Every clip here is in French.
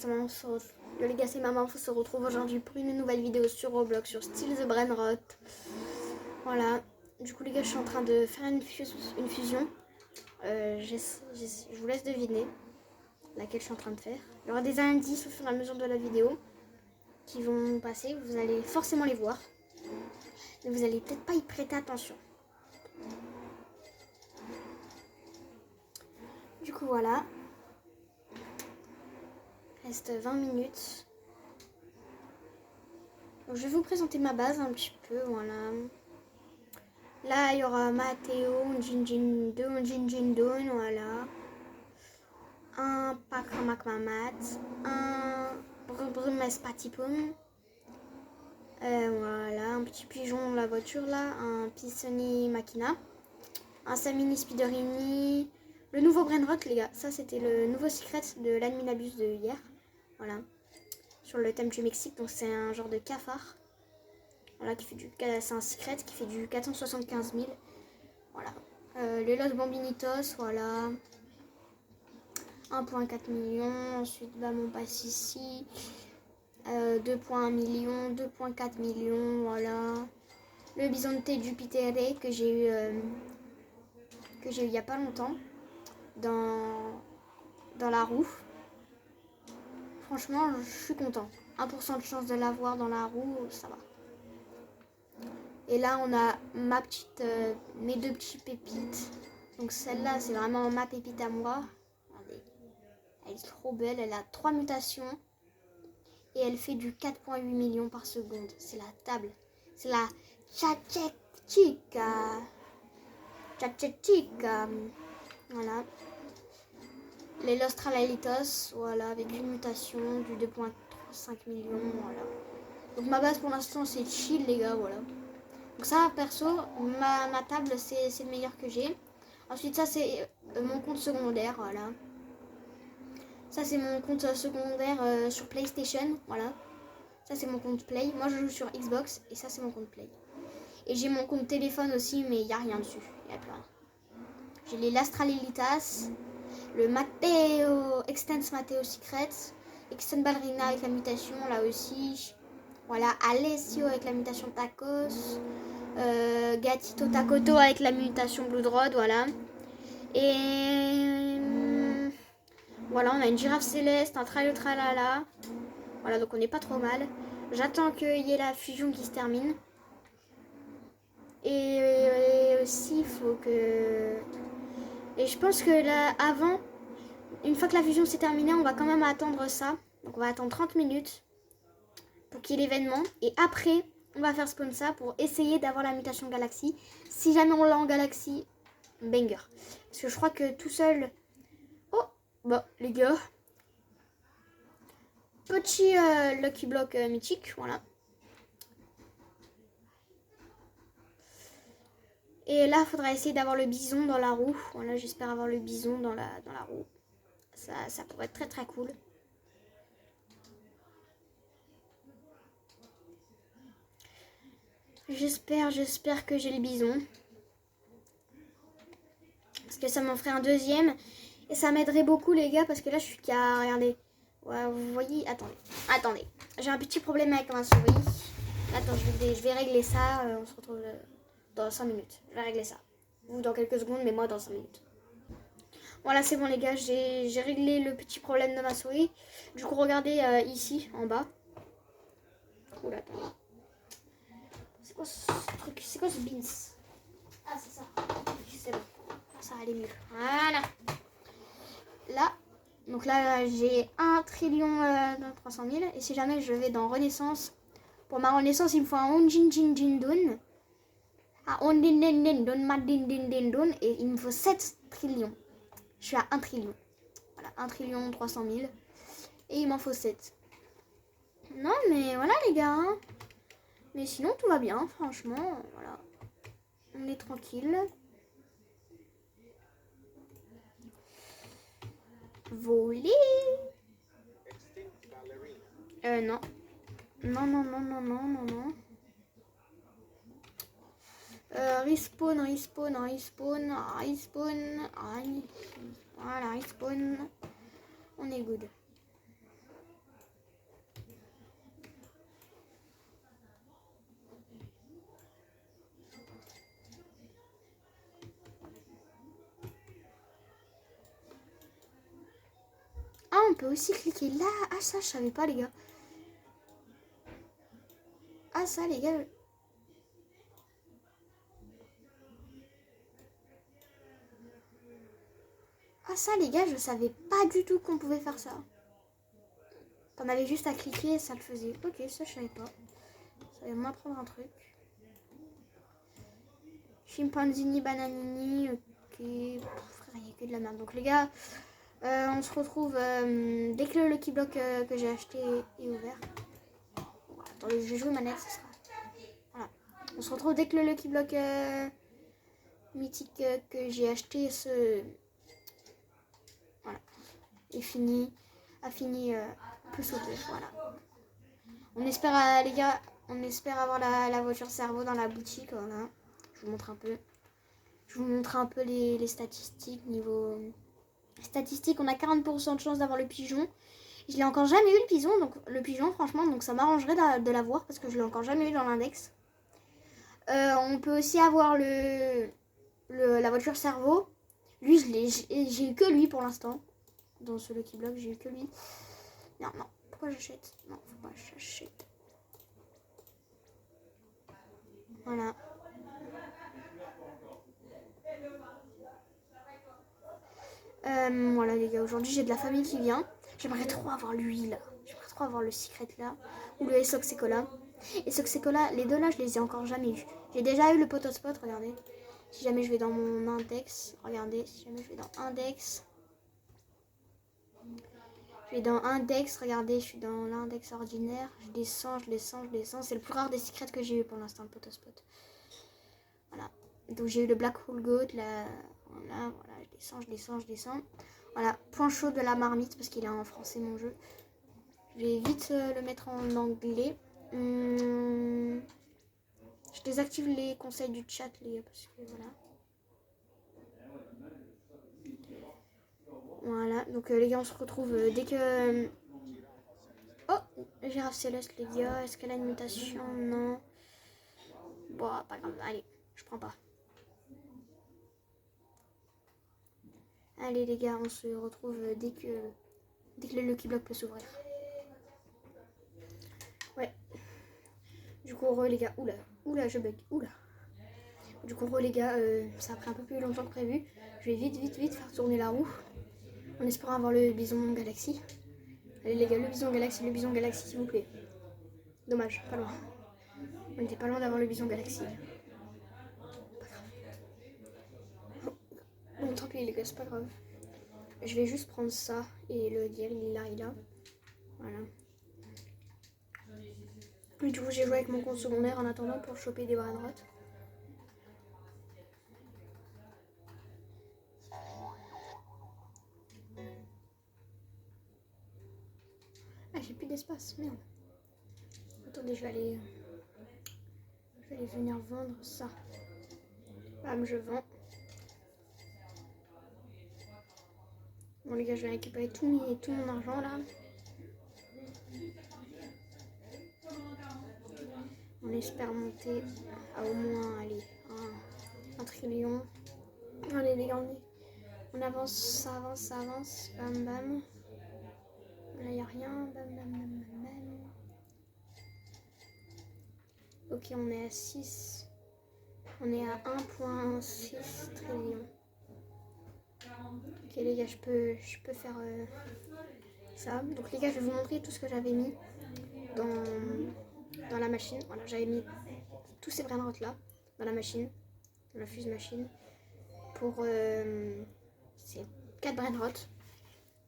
Yo les gars, c'est maman, on se retrouve aujourd'hui pour une nouvelle vidéo sur Roblox, sur Still the Brainrot. Voilà, du coup les gars, je suis en train de faire une fusion. Je vous laisse deviner laquelle je suis en train de faire. Il y aura des indices au fur et à mesure de la vidéo qui vont passer, vous allez forcément les voir. Mais vous allez peut-être pas y prêter attention. Du coup voilà. Reste 20 minutes. Donc, je vais vous présenter ma base un petit peu, voilà. Là, il y aura Matteo, Jinjin Don, voilà. Un Pakramak Mamat, un Brumes Patipum. Voilà, un petit pigeon la voiture là, un Pisoni Machina, un Samini Spiderini. Le nouveau Brainrot, les gars, ça c'était le nouveau secret de l'Adminabus de hier. Voilà. Sur le thème du Mexique, donc c'est un genre de cafard. Voilà, c'est un secret qui fait du 475 000. Voilà. Les Los Bambinitos, voilà. 1,4 million. Ensuite, mon passe ici. 2,1 million, 2,4 millions, voilà. Le Bisonte Jupiter que j'ai eu il y a pas longtemps dans la roue. Franchement, je suis content. 1% de chance de l'avoir dans la roue, ça va. Et là, on a mes deux petites pépites. Donc celle-là, c'est vraiment ma pépite à moi. Regardez. Elle est trop belle. Elle a 3 mutations. Et elle fait du 4,8 millions par seconde. C'est la table. C'est la Chachechica. Voilà. Les Los Tralalitos. Voilà, avec une mutation du 2,5 millions. Voilà. Donc ma base pour l'instant, c'est chill, les gars. Voilà. Donc ça, perso, ma table, c'est le meilleur que j'ai. Ensuite, ça, c'est mon compte secondaire, voilà. Ça, c'est mon compte secondaire sur PlayStation, voilà. Ça, c'est mon compte Play. Moi, je joue sur Xbox et ça, c'est mon compte Play. Et j'ai mon compte téléphone aussi, mais il n'y a rien dessus. Il n'y a plus rien. J'ai les Lastralilitas, le Matteo, Extens Matteo Secret, Extens Ballerina avec la mutation, là aussi. Voilà, Alessio avec la mutation Tacos. Gatito Takoto avec la mutation Blood Road, voilà. Et voilà, on a une girafe céleste, un tralala. Voilà, donc on n'est pas trop mal. J'attends qu'il y ait la fusion qui se termine. Et aussi, il faut que... Et je pense que là, avant, une fois que la fusion s'est terminée, on va quand même attendre ça. Donc on va attendre 30 minutes pour qu'il y ait l'événement. Et après, on va faire spawn ça pour essayer d'avoir la mutation Galaxy. Si jamais on l'a en Galaxy, banger. Parce que je crois que tout seul... Oh, bah les gars. Petit Lucky Block mythique, voilà. Et là, il faudra essayer d'avoir le bison dans la roue. Voilà, j'espère avoir le bison dans la roue. Ça pourrait être très très cool. J'espère que j'ai le bison. Parce que ça m'en ferait un deuxième. Et ça m'aiderait beaucoup les gars, parce que là je suis qu'à... Regardez. Ouais, vous voyez, attendez. J'ai un petit problème avec ma souris. Attends, je vais régler ça. On se retrouve dans 5 minutes. Je vais régler ça. Vous dans quelques secondes, mais moi dans 5 minutes. Voilà, c'est bon les gars, j'ai réglé le petit problème de ma souris. Du coup, regardez ici, en bas. Oula, attendez. C'est quoi ce truc? C'est quoi ce beans? Ah, c'est ça. C'est bon. Ça va aller mieux. Voilà. Là, donc là, j'ai 1 trillion 300 000. Et si jamais je vais dans Renaissance, pour ma Renaissance, il me faut un Onjinjinjindun. Et il me faut 7 trillions. Je suis à 1 trillion. Voilà, 1 trillion 300 000. Et il m'en faut 7. Non, mais voilà les gars. Hein. Mais sinon, tout va bien, franchement. Voilà. On est tranquille. Voler. Non. Non. Respawn. Voilà, respawn. On est good. peut aussi cliquer là. Ah, ça, je savais pas, les gars. Ah, ça, les gars. Ah, ça, les gars, je savais pas du tout qu'on pouvait faire ça. T'en avais juste à cliquer et ça le faisait. Ok, ça, je savais pas. Ça va m'apprendre un truc. Chimpanzini, bananini. Ok. Frère, il n'y a que de la merde. Donc, les gars, on se retrouve dès que le Lucky Block que j'ai acheté est ouvert. Attendez, je vais jouer manette, ce sera. Voilà. On se retrouve dès que le Lucky Block mythique que j'ai acheté voilà, est fini. A fini plus s'ouvrir. Voilà. On espère, les gars, on espère avoir la voiture cerveau dans la boutique. Voilà. Je vous montre un peu. Je vous montre un peu les statistiques. Niveau statistiques, on a 40% de chance d'avoir le pigeon. Je l'ai encore jamais eu le pigeon, franchement, donc ça m'arrangerait de l'avoir parce que je l'ai encore jamais eu dans l'index. On peut aussi avoir la voiture cerveau. Lui, j'ai eu que lui pour l'instant. Dans ce Lucky Block, j'ai eu que lui. Non, pourquoi j'achète? Non, faut pas que j'achète. Voilà. Voilà les gars, aujourd'hui j'ai de la famille qui vient. J'aimerais trop avoir lui là. J'aimerais trop avoir le secret là. Ou le Essoxecola. Essoxecola, les deux là je les ai encore jamais eu. J'ai déjà eu le Potospot, regardez. Si jamais je vais dans mon index, regardez, si jamais je vais dans index. Je vais dans index, regardez, je suis dans l'index ordinaire. Je descends. C'est le plus rare des secrets que j'ai eu pour l'instant, le Potospot. Voilà. Donc j'ai eu le Black Hole Goat, là. Voilà, je descends. Voilà, point chaud de la marmite parce qu'il est en français mon jeu. Je vais vite le mettre en anglais. Je désactive les conseils du chat les gars parce que voilà. Voilà, donc les gars on se retrouve dès que... Oh, girafe céleste les gars, est-ce qu'elle a une mutation? Non. Bon, pas grave, allez, je prends pas. Allez les gars, on se retrouve dès que le Lucky Block peut s'ouvrir. Ouais. Du coup, les gars, oula, je bug, oula. Du coup, les gars, ça a pris un peu plus longtemps que prévu. Je vais vite faire tourner la roue. En espérant avoir le bison galaxy. Allez les gars, le bison galaxy s'il vous plaît. Dommage, pas loin. On était pas loin d'avoir le bison galaxy. Pas grave. Bon, tant pis les gars, c'est pas grave. Je vais juste prendre ça et le dire, il est là. Voilà. Et du coup, j'ai joué avec mon compte secondaire en attendant pour choper des brainrot. Ah, j'ai plus d'espace, merde. Attendez, je vais aller venir vendre ça. Bam, je vends. Bon les gars, je vais récupérer tout mon argent là. On espère monter à au moins, allez, 1 trillion. Allez les gars, on avance, ça avance. Bam, bam. Là, il n'y a rien. Bam. Ok, on est à 6. On est à 1,6 trillion. Ok les gars, je peux faire ça. Donc les gars, je vais vous montrer tout ce que j'avais mis dans la machine. Voilà, j'avais mis tous ces brainrot là dans la machine, dans la fuse machine. Pour ces 4 brainrot.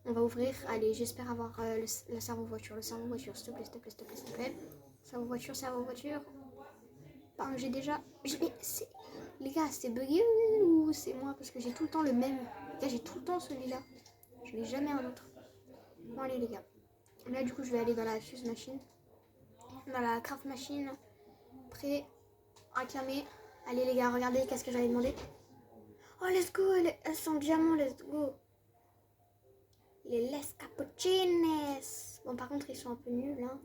On va ouvrir. Allez, j'espère avoir le cerveau voiture. Le cerveau voiture, s'il te plaît. Cerveau voiture. Enfin, j'ai déjà... Les gars, c'est bugué ou c'est moi? Parce que j'ai tout le temps le même. Les gars, j'ai tout le temps celui-là. Je n'ai jamais un autre. Bon, allez, les gars. Là, du coup, je vais aller dans la fuse machine. Dans la craft machine. Prêt. Acclamé. Allez, les gars, regardez qu'est-ce que j'avais demandé. Oh, let's go. Elles sont diamants, let's go. Les les cappuccines. Bon, par contre, ils sont un peu nuls, hein.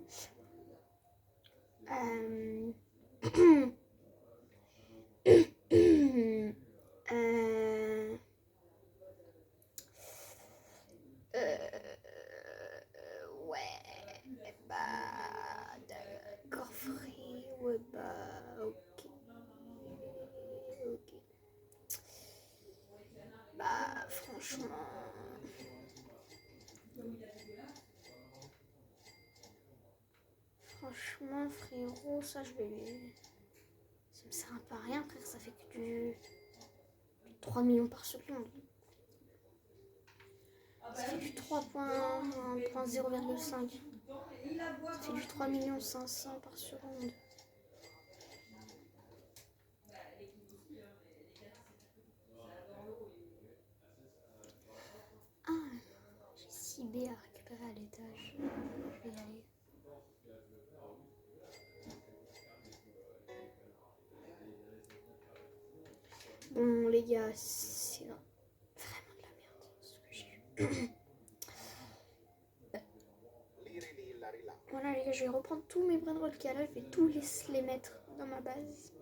Franchement, frérot, ça je vais lui... Ça me sert un peu à rien, frère. Ça fait que du 3 millions par seconde. Ça fait du 3.0,5. Ça fait du 3 500 000 par seconde. Ah, j'ai 6 B à récupérer à l'étage. Je vais y aller. Bon les gars, c'est vraiment de la merde ce que j'ai eu. Voilà les gars, je vais reprendre tous mes brainrolls qu'il y a là, je vais tous les mettre dans ma base.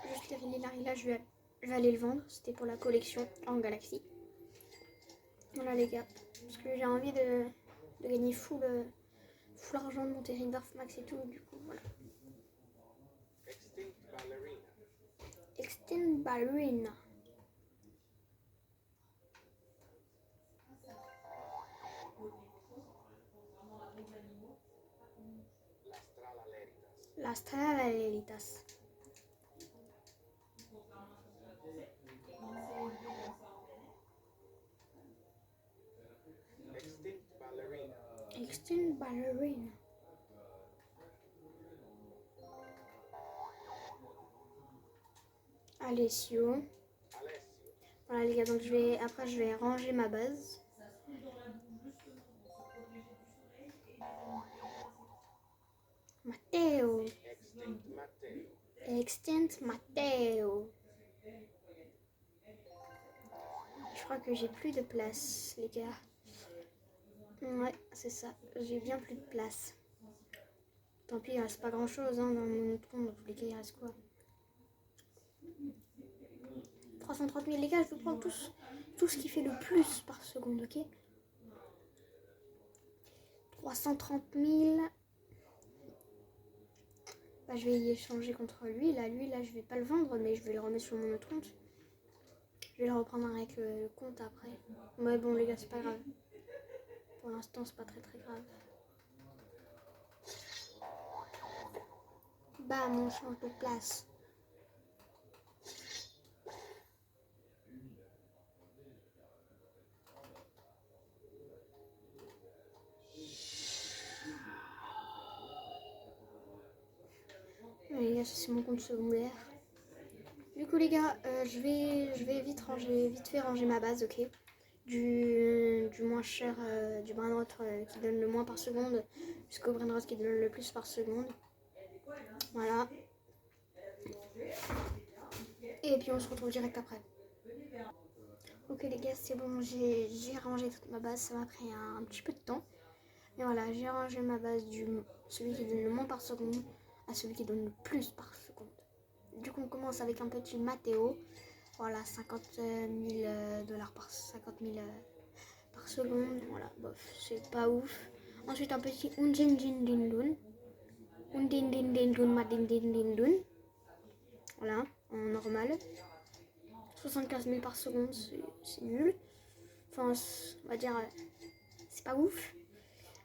Juste les Rili là, je vais aller le vendre, c'était pour la collection en galaxie. Voilà les gars, parce que j'ai envie de gagner full argent, de monter Ringdorf Max et tout, du coup voilà. Extinct Ballerina. Las Tralalelitas. Extinct Ballerina. Alessio. Voilà les gars, donc après je vais ranger ma base. Matteo. Extinct Matteo. Je crois que j'ai plus de place, les gars. Ouais, c'est ça. J'ai bien plus de place. Tant pis, il reste pas grand chose dans mon compte. Dans tous les cas, il reste quoi? 330 000, les gars, je veux prendre tout ce qui fait le plus par seconde, ok? 330 000. Bah, je vais y échanger contre lui. Là, je vais pas le vendre, mais je vais le remettre sur mon autre compte. Je vais le reprendre avec le compte après. Ouais, bon, les gars, c'est pas grave. Pour l'instant, c'est pas très grave. Bam, on change de place. Les gars, ça c'est mon compte secondaire. Du coup les gars, je vais vite fait ranger ma base, ok. Du moins cher, du brainrot qui donne le moins par seconde, jusqu'au brainrot qui donne le plus par seconde. Voilà. Et puis on se retrouve direct après. Ok les gars, c'est bon, j'ai rangé toute ma base, ça m'a pris un petit peu de temps. Mais voilà, j'ai rangé ma base celui qui donne le moins par seconde à celui qui donne le plus par seconde. Du coup on commence avec un petit Matteo. Voilà, 50 000 $ par 50 000 par seconde. Voilà, bof, c'est pas ouf. Ensuite un petit Unjinjindindun. Undindindindun madindindindun. Voilà, en normal. 75 000 par seconde, c'est nul. Enfin, on va dire, c'est pas ouf.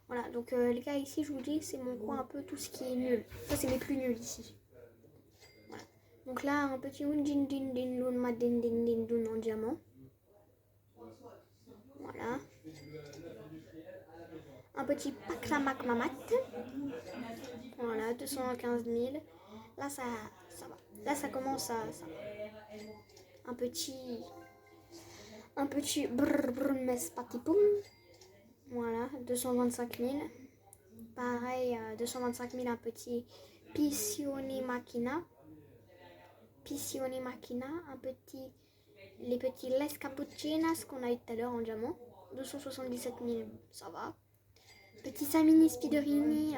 Voilà, donc les gars, ici, je vous dis, c'est mon coin un peu tout ce qui est nul. Ça, c'est les plus nuls ici. Voilà. Donc là, un petit Unjindindindun madindindindun en diamant. Voilà. Un petit Paklamak Mamat. Voilà, 215 000. Là, ça va. Là, ça commence à... Ça va. Un petit brr brr mes patipoum. Voilà, 225 000. Pareil, 225 000, un petit Pisioni Machina. Pisioni Machina, les petits Les Cappuccinas qu'on a eu tout à l'heure en diamant. 277 000, ça va. Petit Samini Spiderini,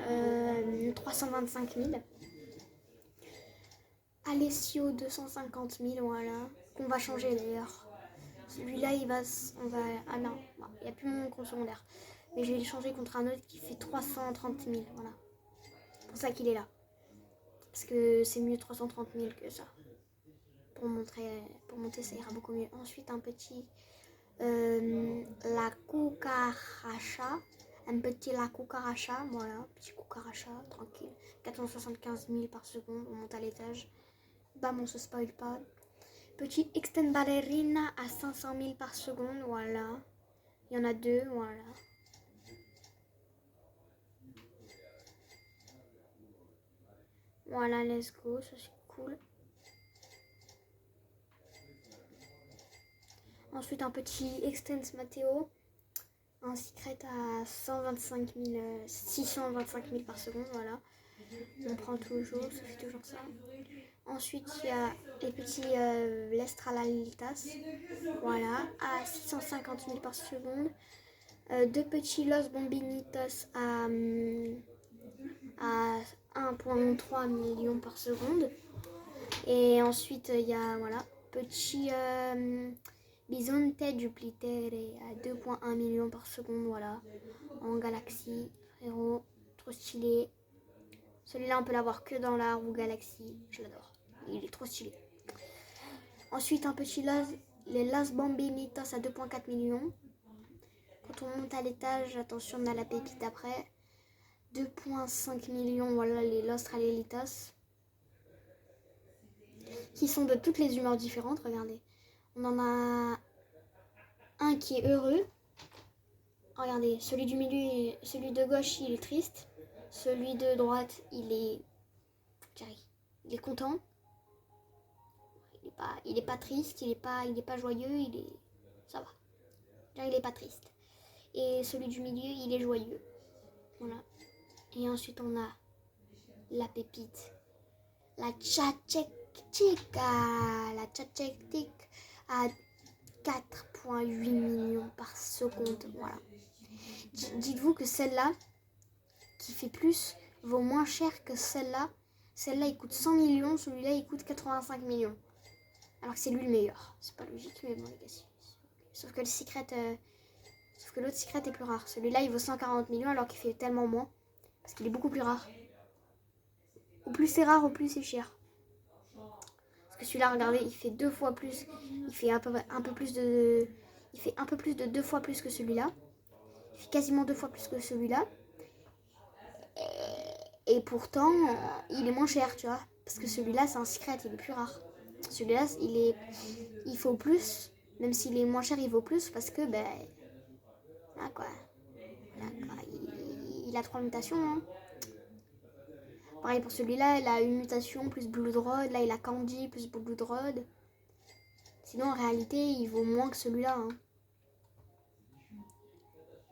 325 000. Alessio, 250 000, voilà. Qu'on va changer d'ailleurs. Celui-là, ah non, il n'y a plus mon compte secondaire. Mais je vais le changer contre un autre qui fait 330 000, voilà. C'est pour ça qu'il est là. Parce que c'est mieux 330 000 que ça. pour monter, ça ira beaucoup mieux. Ensuite, un petit la cucaracha. Un petit la cucaracha, voilà, petit cucaracha, tranquille. 475 000 par seconde, on monte à l'étage. Bam, on se spoil pas. Petit extend ballerina à 500 000 par seconde, voilà. Il y en a deux, voilà. Voilà, let's go, ça c'est cool. Ensuite, un petit extend Matteo. Un secret à 625 000 par seconde, voilà. On prend toujours, ça fait toujours ça. Ensuite, il y a les petits Lestralalitas, voilà, à 650 000 par seconde. Deux petits Los Bombinitos à 1,3 million par seconde. Et ensuite, il y a, voilà, petit Bisonte Duplitere à 2,1 million par seconde, voilà, en galaxie, frérot, trop stylé. Celui-là, on peut l'avoir que dans la roue Galaxy, je l'adore, il est trop stylé. Ensuite, un petit les Las Bambinitos à 2,4 millions. Quand on monte à l'étage, attention, on a la pépite après. 2,5 millions, voilà les Los Tralelitas. Qui sont de toutes les humeurs différentes, regardez. On en a un qui est heureux. Regardez, celui du milieu, celui de gauche, il est triste. Celui de droite, il est content. Il est pas triste, il est pas joyeux, ça va. Il est pas triste. Et celui du milieu, il est joyeux. Voilà. Et ensuite, on a la pépite. La tchatchektika. La tchatchektik à 4,8 millions par seconde. Voilà. Dites-vous que celle-là, qui fait plus, vaut moins cher que celle-là. Celle-là, il coûte 100 millions. Celui-là, il coûte 85 millions. Alors que c'est lui le meilleur. C'est pas logique, mais bon, les gars. Sauf que le secret... Sauf que l'autre secret est plus rare. Celui-là, il vaut 140 millions alors qu'il fait tellement moins. Parce qu'il est beaucoup plus rare. Au plus c'est rare, au plus c'est cher. Parce que celui-là, regardez, il fait 2 fois plus. Il fait un peu plus de... Il fait un peu plus de 2 fois plus que celui-là. Il fait quasiment 2 fois plus que celui-là. Et pourtant, il est moins cher, tu vois. Parce que celui-là, c'est un secret, il est plus rare. Celui-là, il faut plus. Même s'il est moins cher, il vaut plus. Parce que, ben... Là, quoi. Il a 3 mutations, hein. Pareil pour celui-là, il a une mutation plus Blood Road. Là, il a Candy plus Blood Road. Sinon, en réalité, il vaut moins que celui-là. Hein.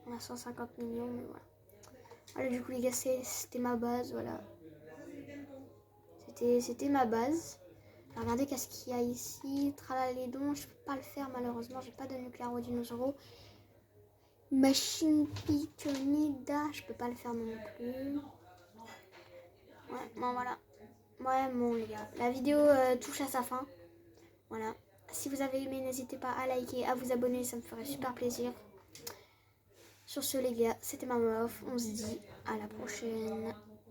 On a 150 millions, mais voilà. Voilà, du coup, les gars, c'était ma base, voilà. C'était ma base. Alors, regardez qu'est-ce qu'il y a ici. Tralalédon, je peux pas le faire, malheureusement. J'ai pas de nucléaire au dinosaure. Machine Pitonida, je peux pas le faire non plus. Ouais, bon, voilà. Ouais, bon, les gars. La vidéo touche à sa fin. Voilà. Si vous avez aimé, n'hésitez pas à liker, à vous abonner, ça me ferait super plaisir. Sur ce, les gars, c'était ma meuf. On se dit à la prochaine.